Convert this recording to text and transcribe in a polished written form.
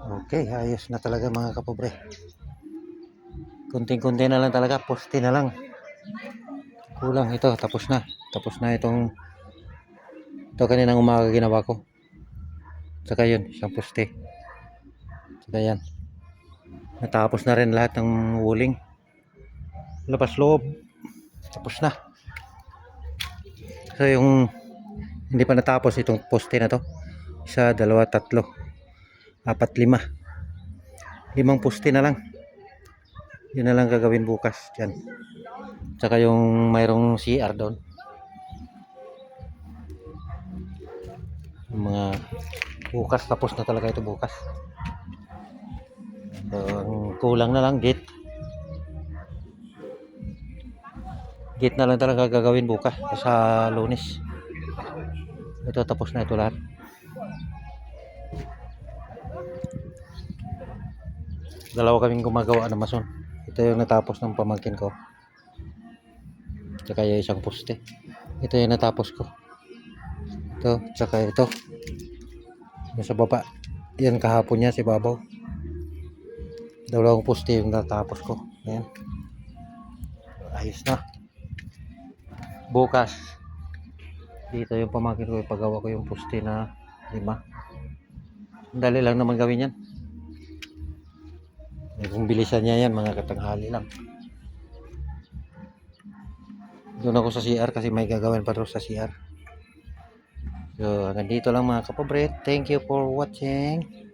Okay, ayos na talaga mga kapobre. Kunting-kunti na lang talaga, poste na lang. Kulang ito, tapos na. Tapos na ito kaninang umaga ginawa ko. Saka yun, isang poste. Saka yan. Natapos na rin lahat ng wuling. Labas loob. Tapos na. So yung hindi pa natapos itong poste na to. Isa, dalawa, tatlo, apat, lima. Limang poste na lang. Yun na lang gagawin bukas dyan. Tsaka yung mayroong CR doon. Yung mga bukas, tapos na talaga ito bukas. So, ang kulang na lang gate. Gate na lang talaga gagawin bukas sa Lunes. Ito tapos na ito lahat. Dalawa kaming gumagawa ng mason. Ito yung natapos ng pamangkin ko. Tsaka yung isang poste. Ito yung natapos ko. Ito, tsaka ito. Yung sa baba. Yan kahapon niya si Babaw. Dalawang poste yung natapos ko. Ayan. Ayos na. Bukas. Dito yung pamangkin ko. Ipagawa ko yung poste na 5. Dali lang naman gawin yan. Kung bilisan niya yan, mga katanghali lang. Doon ako sa CR kasi may gagawin pa rin sa CR. So, hanggang dito lang mga kapobre. Thank you for watching.